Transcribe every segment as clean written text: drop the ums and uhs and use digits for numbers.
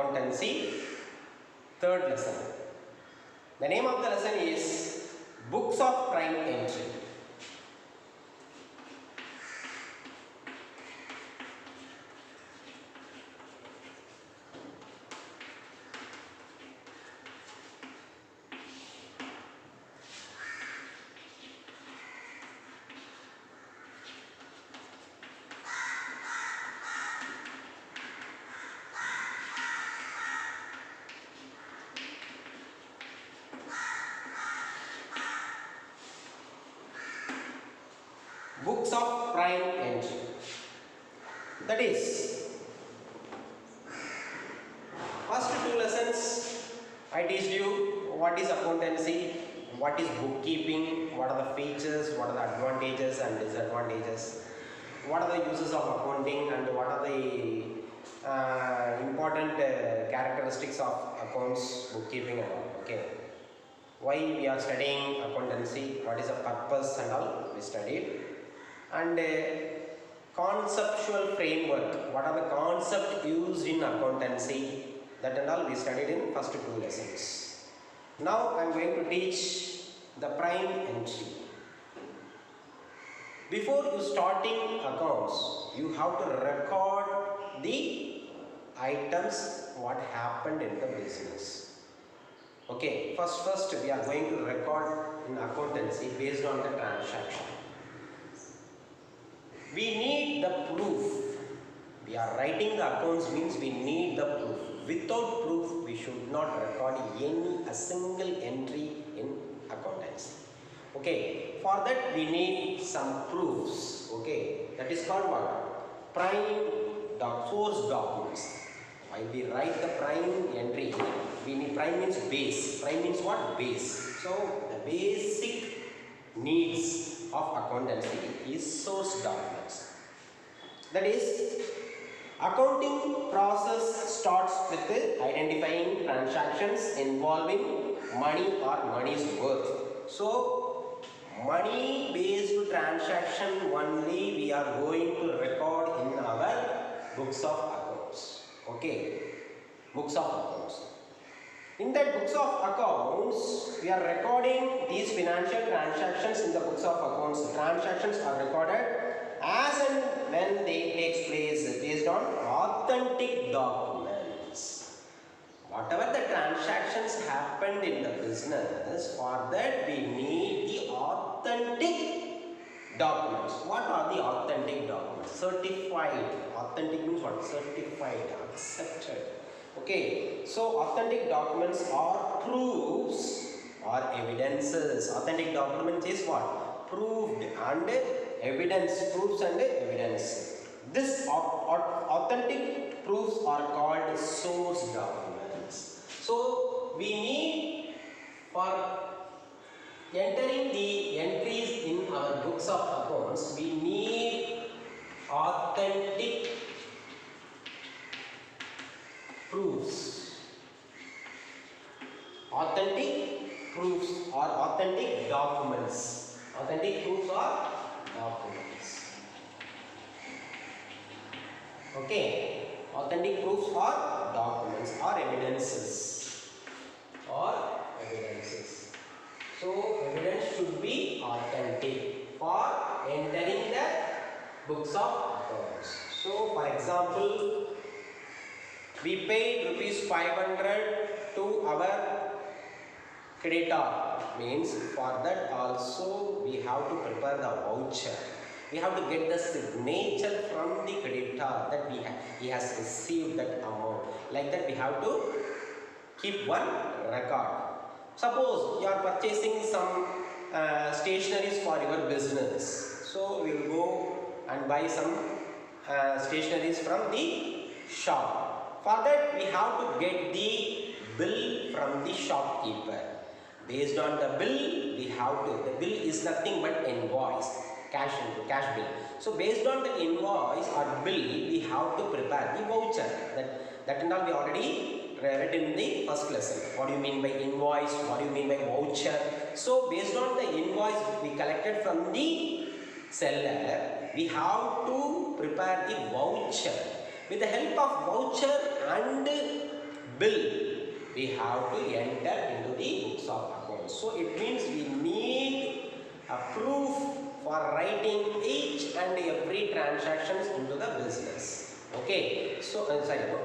Accountancy, third lesson. The name of the lesson is Books of Prime Entry. Books of Prime Entry. That is, first two lessons I teach you what is accountancy, what is bookkeeping, what are the features, what are the advantages and disadvantages, what are the uses of accounting and what are the important characteristics of accounts, bookkeeping and all. Okay. Why we are studying accountancy, what is the purpose and all we studied. And conceptual framework, what are the concepts used in accountancy, that and all we studied in first two lessons. Now I am going to teach the prime entry. Before you starting accounts, you have to record the items what happened in the business. Okay, first we are going to record in accountancy based on the transaction. We need the proof. We are writing the accounts means we need the proof. Without proof, we should not record a single entry in accountancy. Okay, for that we need some proofs. Okay, that is called what? Source documents. While we write the prime entry, we need prime means base. Prime means what? Base. So the basic needs of accountancy is source documents. That is, accounting process starts with identifying transactions involving money or money's worth. So money based transaction only we are going to record in our books of accounts. Okay, books of accounts. In that books of accounts, we are recording these financial transactions in the books of accounts. The transactions are recorded as and when they take place based on authentic documents. Whatever the transactions happened in the business, for that we need the authentic documents. What are the authentic documents? Certified. Authentic means what? Certified, accepted. Okay, so authentic documents are proofs or evidences. Authentic document is what? Proved and evidence, proofs and evidence. This authentic proofs are called source documents. So we need, for entering the entries in our books of accounts, we need authentic proofs. Authentic proofs or authentic documents. Authentic proofs or documents. Okay. Authentic proofs or documents or evidences. Or evidences. So evidence should be authentic for entering the books of accounts. So for example, we paid rupees 500 to our creditor. Means for that also we have to prepare the voucher. We have to get the signature from the creditor that he has received that amount. Like that we have to keep one record. Suppose you are purchasing some stationeries for your business. So we will go and buy some stationeries from the shop. For that we have to get the bill from the shopkeeper. Based on the bill, we have to, the bill is nothing but invoice, cash bill. So based on the invoice or bill, we have to prepare the voucher. That and all we already read in the first lesson. What do you mean by invoice? What do you mean by voucher? So based on the invoice we collected from the seller, we have to prepare the voucher. With the help of voucher and bill we have to enter into the books of accounts. So it means we need a proof for writing each and every transactions into the business. Okay, so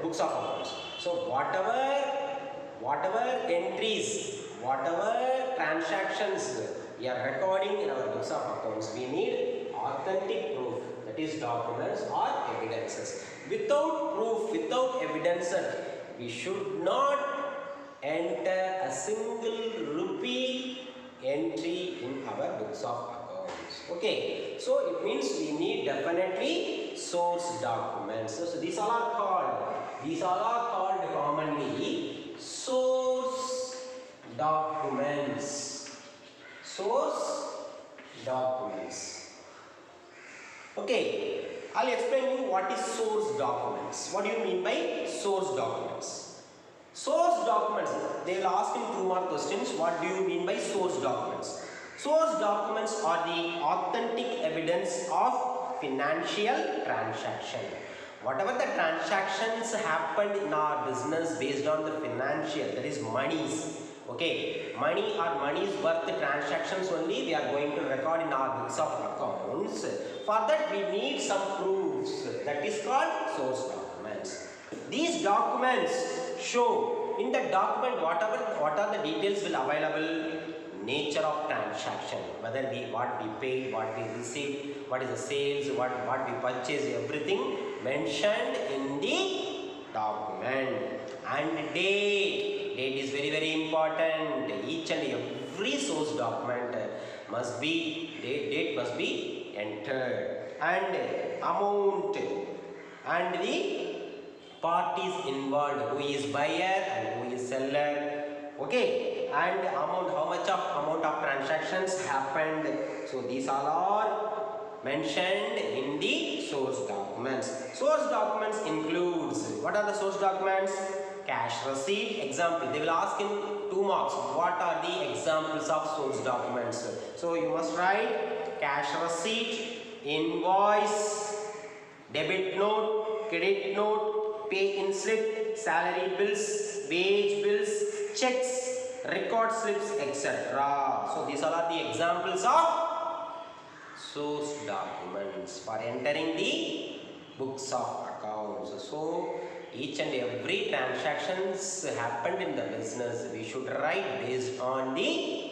books of accounts. So whatever entries, whatever transactions we are recording in our books of accounts, we need authentic proof, that is documents or evidences. Without proof, without evidences, we should not enter a single rupee entry in our books of accounts. Okay, so it means we need definitely source documents. So these all are called commonly source documents. Source documents. Okay, I'll explain you what is source documents. What do you mean by source documents? Source documents, they will ask in 2 more questions. What do you mean by source documents? Source documents are the authentic evidence of financial transaction. Whatever the transactions happened in our business based on the financial, that is monies. Okay, money or money's worth transactions only we are going to record in our books of accounts. For that we need some proofs, that is called source documents. These documents show in the document what are the details will available, nature of transaction, whether what we paid, what we received, what is the sales, what we purchased, everything mentioned in the document. And date is very important. Each and every source document must be date must be entered, and amount and the parties involved, who is buyer and who is seller. Okay, and amount, how much of amount of transactions happened. So these all are mentioned in the source documents. Source documents includes, what are the source documents? Cash receipt. Example, they will ask in 2 marks, what are the examples of source documents? So you must write cash receipt, invoice, debit note, credit note, pay-in slip, salary bills, wage bills, checks, record slips, etc. So these all are the examples of source documents for entering the books of accounts. So each and every transactions happened in the business, we should write based on the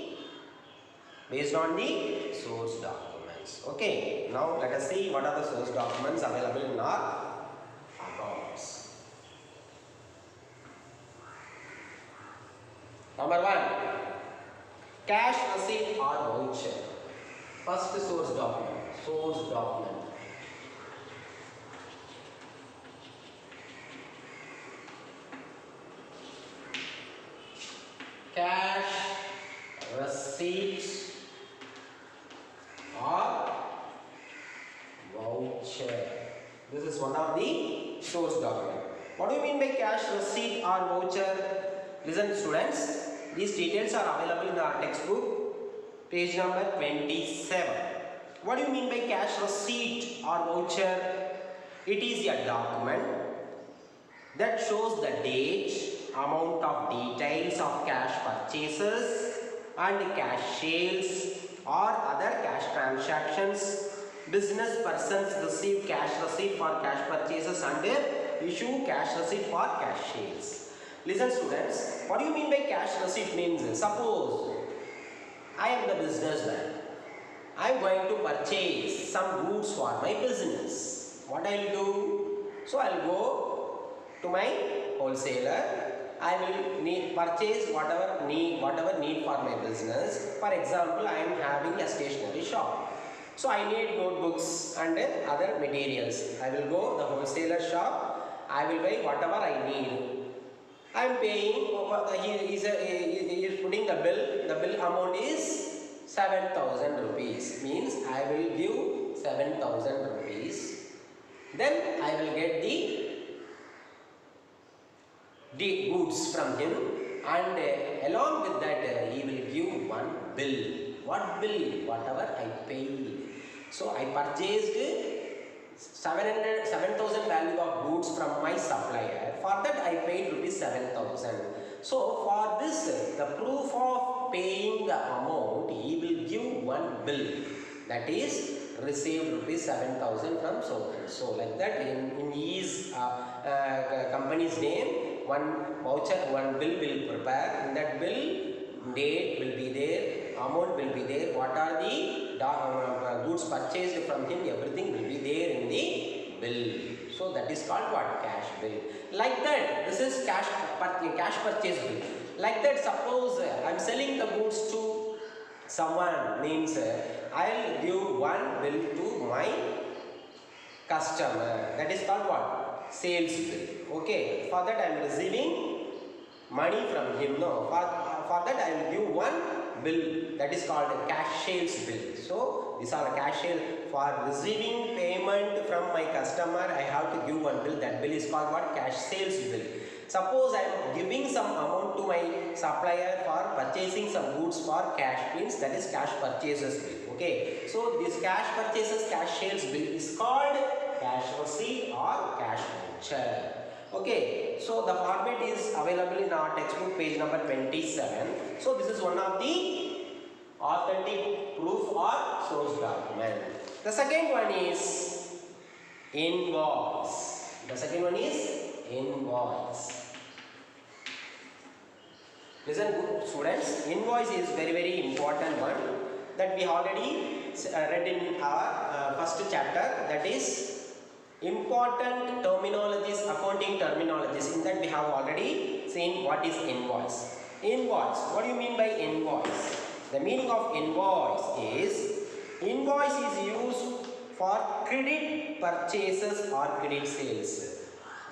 source documents. Okay, now let us see what are the source documents available in our accounts. Number 1, cash receipt or voucher. First source document. Cash receipt or voucher. This is one of the source document. What do you mean by cash receipt or voucher? Listen students, these details are available in our textbook, page number 27. What do you mean by cash receipt or voucher? It is a document that shows the date, amount of details of cash purchases and cash sales or other cash transactions. Business persons receive cash receipt for cash purchases and issue cash receipt for cash sales. Listen students, what do you mean by cash receipt means? Suppose I am the businessman. I am going to purchase some goods for my business. What I will do? So I will go to my wholesaler. I will purchase whatever need for my business. For example, I am having a stationery shop. So I need notebooks and other materials. I will go to the wholesaler shop. I will buy whatever I need. I am paying. He is putting the bill. The bill amount is 7,000 rupees. Means I will give 7,000 rupees. Then I will get the goods from him, and along with that he will give one bill. What bill? Whatever I paid. So I purchased 7,000 value of goods from my supplier. For that I paid rupees 7,000. So for this, the proof of paying the amount, he will give one bill, that is received rupees 7,000 from so. So like that, in his company's name, one voucher, one bill will prepare. In that bill, date will be there, amount will be there, what are the goods purchased from him, everything will be there in the bill. So that is called what? Cash bill. Like that, this is cash purchase bill. Like that, suppose I am selling the goods to someone, means I will give one bill to my customer. That is called what? Sales bill. Okay. For that I am receiving money from him. No. For that I will give one bill, that is called a cash sales bill. So these are cash sale. For receiving payment from my customer, I have to give one bill. That bill is called what? Cash sales bill. Suppose I am giving some amount to my supplier for purchasing some goods for cash, means that is cash purchases bill. Okay. So this cash purchases, cash sales bill is called cash receipt or cash voucher. Okay, so the format is available in our textbook, page number 27. So this is one of the authentic proof or source document. The second one is invoice. The second one is invoice. Listen good students, invoice is very important one that we already read in our first chapter, that is important terminologies, accounting terminologies. In that we have already seen what is invoice. Invoice, what do you mean by invoice? The meaning of invoice is used for credit purchases or credit sales.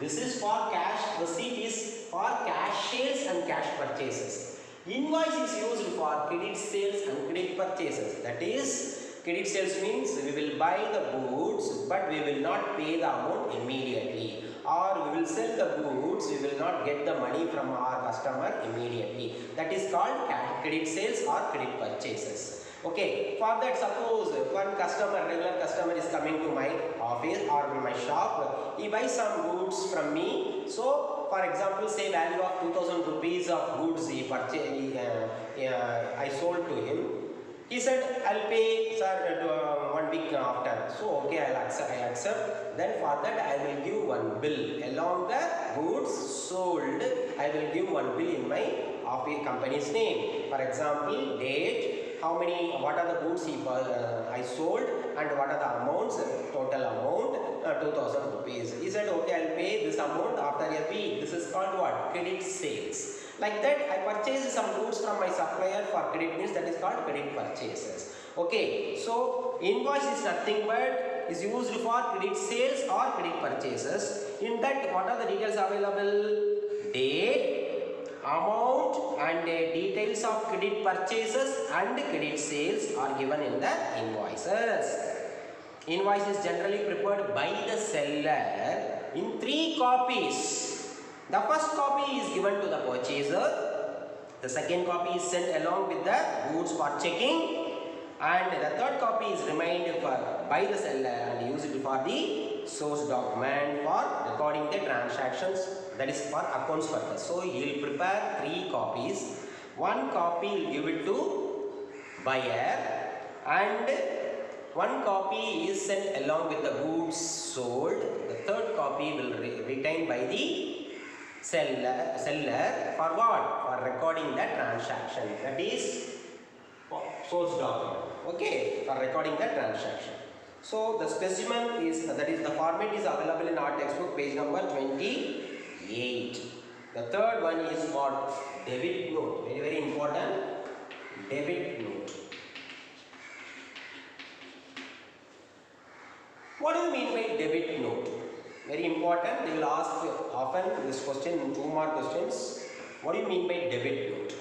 This is for cash, receipt is for cash sales and cash purchases. Invoice is used for credit sales and credit purchases. That is, credit sales means we will buy the goods but we will not pay the amount immediately, or we will sell the goods, we will not get the money from our customer immediately. That is called credit sales or credit purchases. Okay, for that, suppose one customer, regular customer is coming to my office or my shop, he buys some goods from me. So for example, say value of 2,000 rupees of goods he purchased, I sold to him. He said, I'll pay sir 1 week after. So okay, I accept. Then for that I will give one bill along the goods sold. I will give one bill in my office company's name. For example, date, what are the goods I sold, and what are the amounts, total amount 2,000 rupees. He said, okay, I'll pay this amount after a week. This is called what? Credit sales. Like that, I purchased some goods from my supplier for credit, means that is called credit purchases. Okay, so invoice is nothing but is used for credit sales or credit purchases. In that, what are the details available? Date, amount, and details of credit purchases and credit sales are given in the invoices. Invoice is generally prepared by the seller in 3 copies. The first copy is given to the purchaser, the second copy is sent along with the goods for checking, and the third copy is remained by the seller and used for the source document for recording the transactions, that is for accounts purpose. So he will prepare 3 copies. One copy will give it to buyer, and one copy is sent along with the goods sold. The third copy will retained by the seller for what? For recording the transaction, that is source document. Okay, for recording the transaction. So the specimen is, that is the format is available in our textbook, page number 28. The third one is what? Debit note. Very important. Debit note. What do you mean by debit note? Very important. They will ask often this question, 2 more questions. What do you mean by debit note?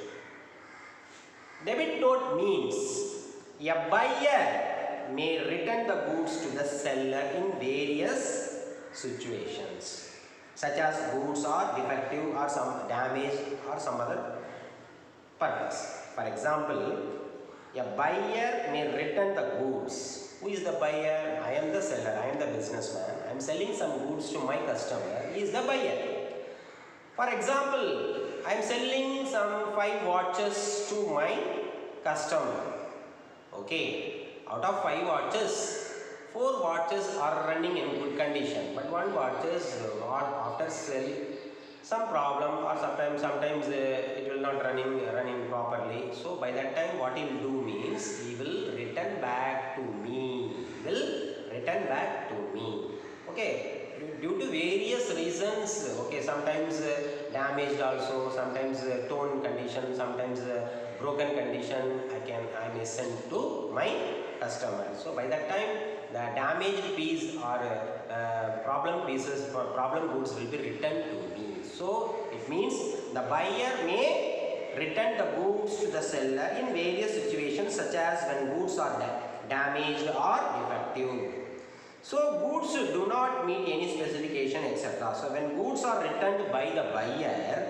Debit note means a buyer may return the goods to the seller in various situations, such as goods are defective or some damage or some other purpose. For example, a buyer may return the goods Who is the buyer? I am the seller. I am the businessman. I am selling some goods to my customer. He is the buyer. For example, I am selling some 5 watches to my customer. Okay. Out of 5 watches, 4 watches are running in good condition, but one watch is after sell some problem, or sometimes it will not running properly. So by that time, what he will do means he will return back to me. Okay. Due to various reasons. Okay. Sometimes damaged also. Sometimes torn condition. Sometimes broken condition. I may send to my customer. So by that time, the damaged piece or problem pieces or problem goods will be returned to me. So it means the buyer may return the goods to the seller in various situations, such as when goods are damaged or defective. So goods do not meet any specification, etc. So when goods are returned by the buyer,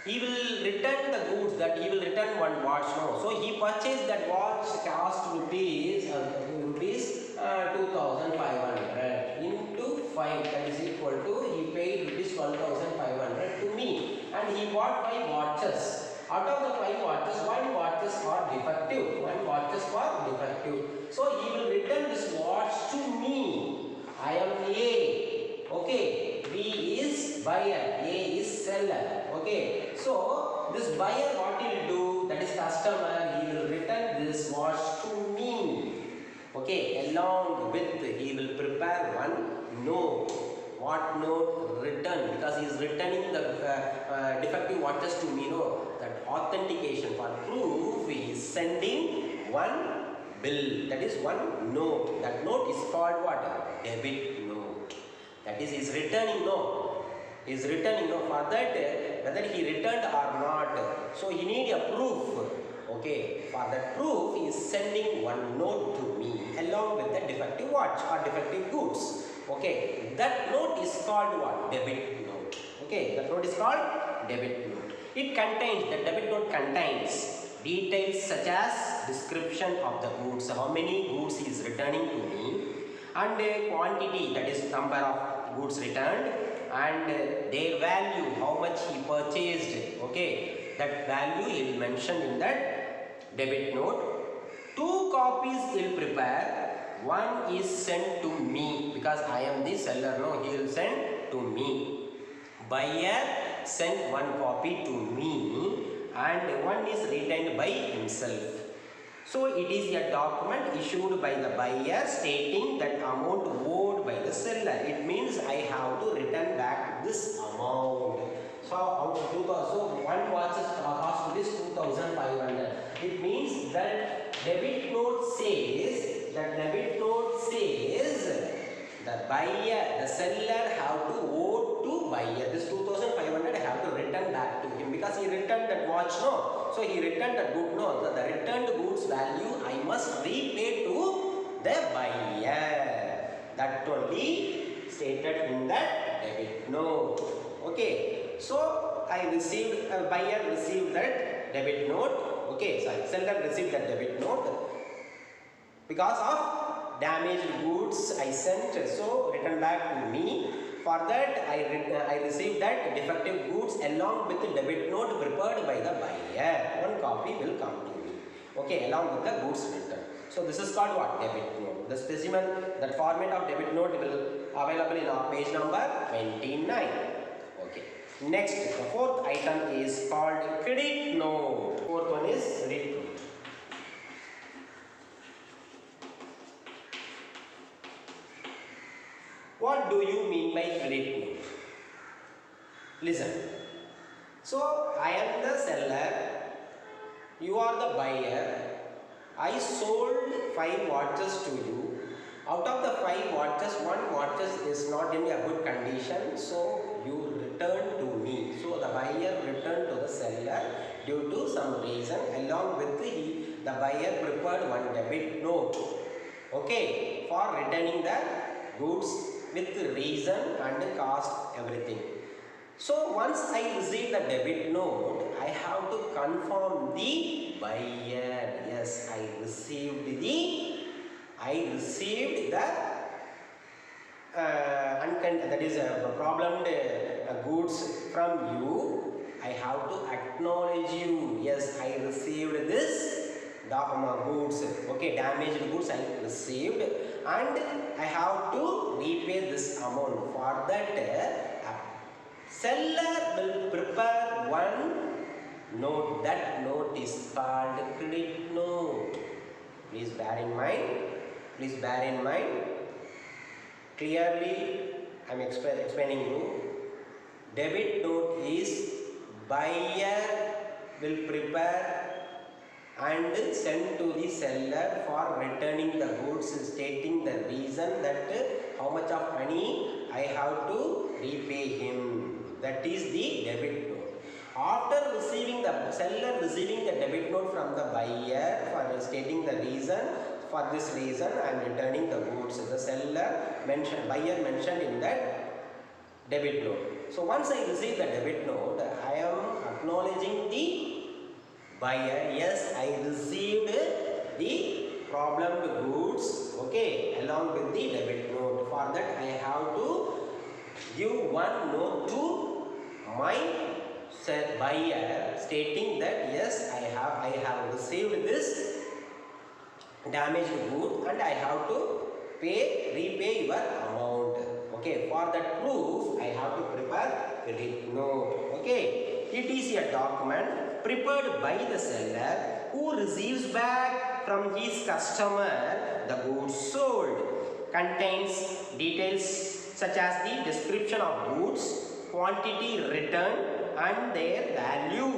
he will return the goods, that he will return one watch. No, so he purchased that watch cost rupees 2,500 into 5, that is equal to, he paid rupees 12,500 to me, and he bought 5 watches. Out of the 5 watches, 1 watches are defective. So he will return this watch to me. I am A. Okay. B is buyer. A is seller. Okay. So this buyer, what he will do, that is customer, he will return this watch to me. Okay. Along with, he will prepare one note. What note? Return, because he is returning the defective watches to me. No, that authentication for proof, he is sending one bill, that is one note. That note is called what? Debit note. That is, he is returning. No, he is returning. No, for that, whether he returned or not, so he need a proof. Okay, for that proof, he is sending one note to me along with the defective watch or defective goods. Okay, that note is called what? Debit note. Okay, that note is called debit note. It contains, the debit note contains details such as description of the goods, how many goods he is returning to me, and a quantity, that is number of goods returned, and their value, how much he purchased. Okay, that value he will mention in that debit note. 2 copies he will prepare. One is sent to me, because I am the seller. No, he will send to me. Buyer sent 1 copy to me, and one is retained by himself. So it is a document issued by the buyer stating that amount owed by the seller. It means I have to return back this amount. So out of 2,000, so one watch cost is 2,500. It means that debit note says, the buyer, the seller have to owe to buyer. This 2,500 I have to return back to him, because he returned that watch. No, so he returned the good. No, the returned goods value I must repay to the buyer. That only stated in that debit note. Okay, so buyer received that debit note. Okay, sorry, seller received that debit note. Because of damaged goods I sent, so return back to me. For that, I received that defective goods along with the debit note prepared by the buyer. 1 copy will come to me. Okay, along with the goods return. So this is called what? Debit note. The specimen, that format of debit note will available in our page number 29. Okay. Next, the 4th item is called credit note. 4th one is credit note. What do you mean by credit note? Listen. So I am the seller, you are the buyer. I sold 5 watches to you. Out of the 5 watches, 1 watch is not in a good condition, so you return to me. So the buyer returned to the seller due to some reason. Along with the buyer prepared 1 debit note. Okay, for returning the goods with reason and cost, everything. So once I receive the debit note, I have to confirm the buyer. Yes, I received I received the that is problemed goods from you. I have to acknowledge you. Yes, I received this goods. Okay, damaged goods I received, and I have to repay this amount. For that, seller will prepare one note. That note is called credit note. Please bear in mind. Please bear in mind. Clearly, I am explaining you. Debit note is buyer will prepare and send to the seller for returning the goods, stating the reason that how much of money I have to repay him. That is the debit note. After receiving the seller receiving the debit note from the buyer for stating the reason, for this reason I am returning the goods. The buyer mentioned in that debit note. So once I receive the debit note, I am acknowledging the buyer. Yes, I received the problemed goods, okay, along with the debit note. For that, I have to give one note to my buyer stating that yes, I have received this damaged good and I have to repay your amount. Okay, for that proof, I have to prepare credit note. Okay, it is a document prepared by the seller who receives back from his customer the goods sold. Contains details such as the description of goods, quantity returned and their value.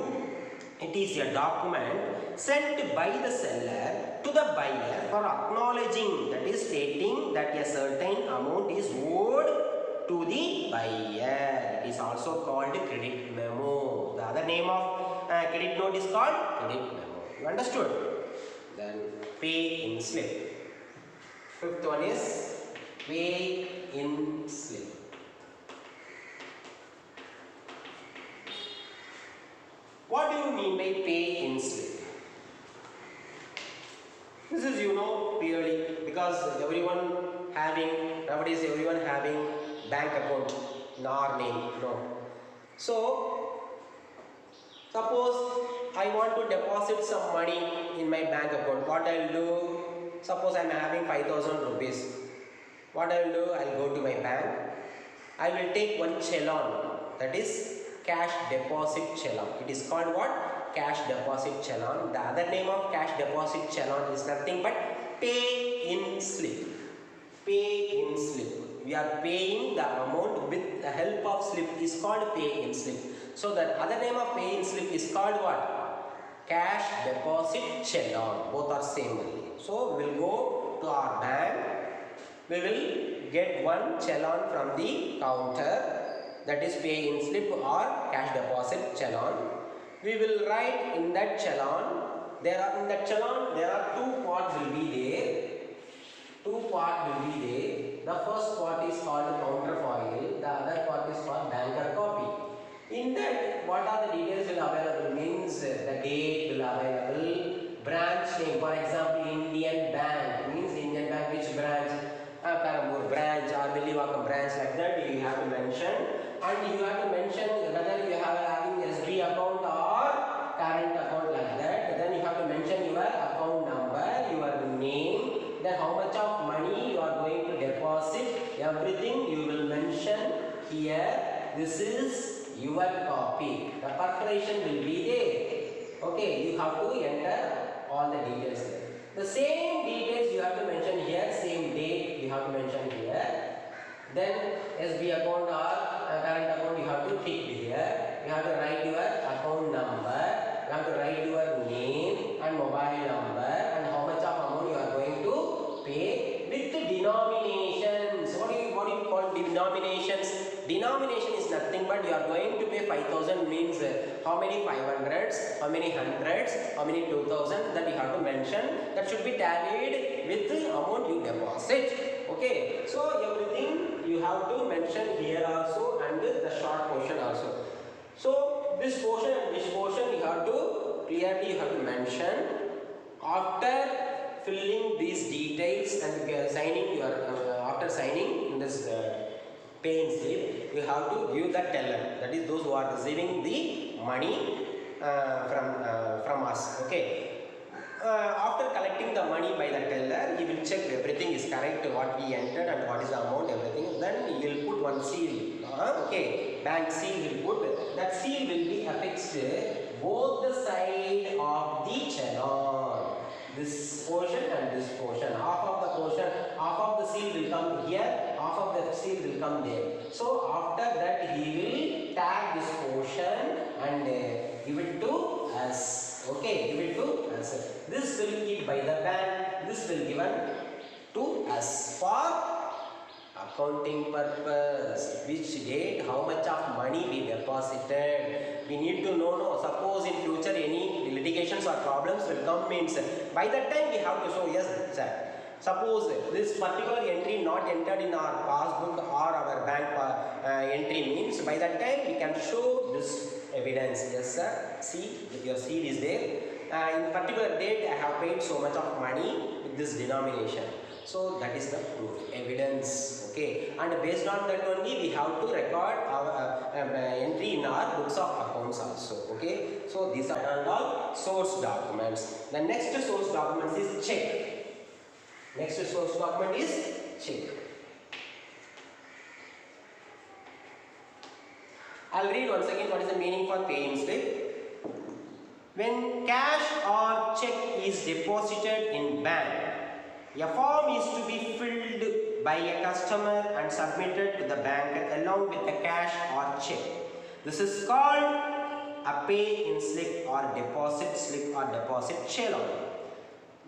It is a document sent by the seller to the buyer for acknowledging, that is stating that a certain amount is owed to the buyer. It is also called credit memo. The other name of credit note is called credit memo. You understood? Then pay in slip. Fifth one is pay in slip. What do you mean by pay in slip? This is purely because nowadays everyone having bank account in our name. So suppose I want to deposit some money in my bank account. What I will do? Suppose I am having 5,000 rupees. What I will do? I will go to my bank. I will take one challan, that is cash deposit challan. It is called what? Cash deposit challan. The other name of cash deposit challan is nothing but pay in slip. Pay in slip. We are paying the amount with the help of slip is called pay in slip. So the other name of pay in slip is called what? Cash deposit challan. Both are same only. So we will go to our bank. We will get one challan from the counter, that is pay in slip or cash deposit challan. We will write in that challan. There are two parts will be there. Two parts will be there. The first part is called counterfoil. The other part is called banker copy. In that, what are the details will available? Means the date will available. Branch name, for example, Indian Bank means Indian Bank which branch? Perambur branch or Villivakam branch, like that you have to mention, and you have to mention whether you have having SB account or current account, like that. Then you have to mention your account number, your name, then how much of money you are going to deposit, everything you will mention here. This is your copy. The perforation will be there. Okay, you have to enter all the details there. The same details you have to mention here, same date you have to mention here. Then SB account or current account you have to tick here. You have to write your account number, you have to write your name and mobile number and how much of amount you are going to pay with denominations. What do you call denominations? Denomination is nothing but you are going to pay 5,000 means how many 500s, how many hundreds, how many 2,000, that you have to mention. That should be tallied with the amount you deposit. Okay, so everything you have to mention here also and the short portion also. So this portion and this portion you have to clearly mention. After filling these details and signing your after signing in this paying slip, you have to give the teller, that is those who are receiving the money from us. Okay. After collecting the money by the teller, he will check everything is correct, what we entered and what is the amount, everything. Then he will put one seal. Okay, bank seal will put. That seal will be affixed both the side of the challan. This portion and this portion. Half of the portion, half of the seal will come here, half of the seal will come there. So after that, he will tag this portion and give it to us. Okay, give it to us. This will keep by the bank. This will given to us for accounting purpose. Which date, how much of money we deposited. We need to know. No, suppose in future any litigations or problems will come means by that time we have to show yes sir. Suppose this particular entry not entered in our passbook or our bank entry means by that time we can show this evidence. Yes sir, see your seal is there. In particular date I have paid so much of money with this denomination. So that is the proof, evidence. Okay, and based on that only we have to record our entry in our books of accounts also. Okay, so these are all source documents. The next source documents is check. Next source document is check. I'll read once again what is the meaning for paying slip. When cash or check is deposited in bank, a form is to be filled by a customer and submitted to the bank along with the cash or check. This is called a pay-in slip or deposit slip or deposit challan.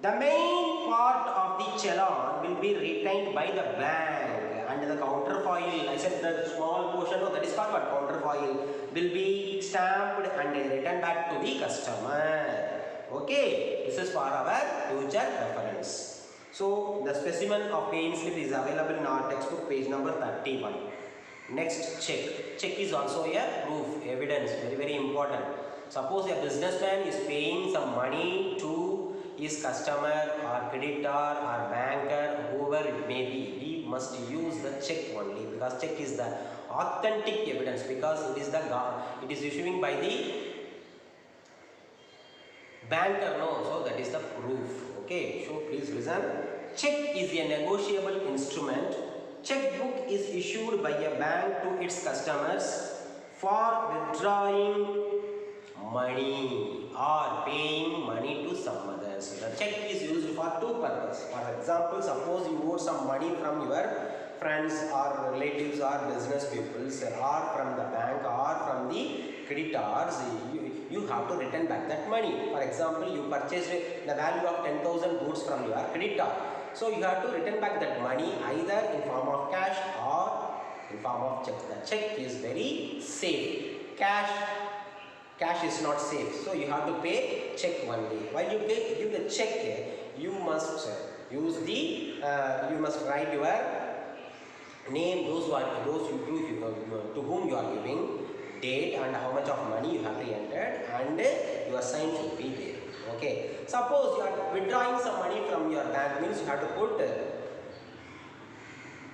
The main part of the challan will be retained by the bank and the counterfoil, I said the small portion, that is called what, counterfoil, will be stamped and returned back to the customer. Okay, this is for our future reference. So, the specimen of paying slip is available in our textbook, page number 31. Next, check. Check is also a proof, evidence, very important. Suppose a businessman is paying some money to his customer or creditor or banker, whoever it may be, he must use the check only, because check is the authentic evidence, because it is issuing by the banker, no, so that is the proof. Okay, so please listen. Check is a negotiable instrument. Checkbook is issued by a bank to its customers for withdrawing money or paying money to some others. The check is used for two purposes. For example, suppose you owe some money from your friends or relatives or business people, or from the bank or from the creditors, you have to return back that money. For example, you purchased the value of 10,000 goods from your creditor. So you have to return back that money either in form of cash or in form of check. The check is very safe. Cash is not safe. So you have to pay check only. While you give the check, you must use the you must write your name, to whom you are giving, date and how much of money you have to enter, and your sign should be there. Okay. Suppose you are withdrawing some money from your bank, means you have to put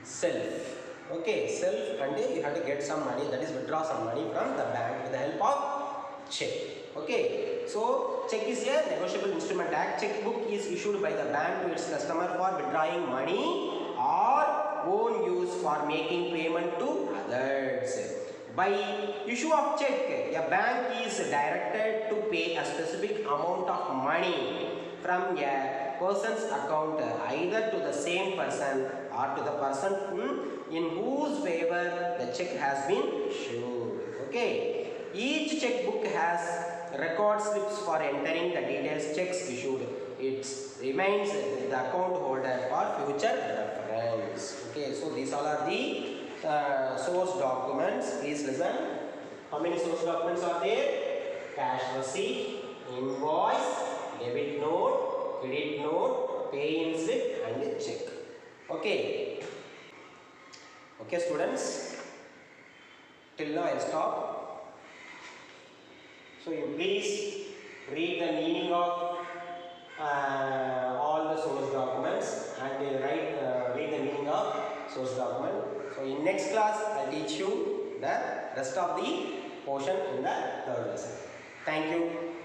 self. Okay, self, and you have to get some money, that is withdraw some money from the bank with the help of check. Okay. So check is a negotiable instrument act. Checkbook is issued by the bank to its customer for withdrawing money or own use for making payment to others. By issue of check, a bank is directed to pay a specific amount of money from a person's account either to the same person or to the person in whose favor the check has been issued. Okay. Each checkbook has record slips for entering the details checks issued. It remains the account holder for future reference. Okay. So these all are the source documents. Please listen. How many source documents are there? Cash receipt, invoice, debit note, credit note, pay-in slip, and check. Okay. Okay, students. Till now I'll stop. So you please read the meaning of all the source document. So in next class, I'll teach you the rest of the portion in the third lesson. Thank you.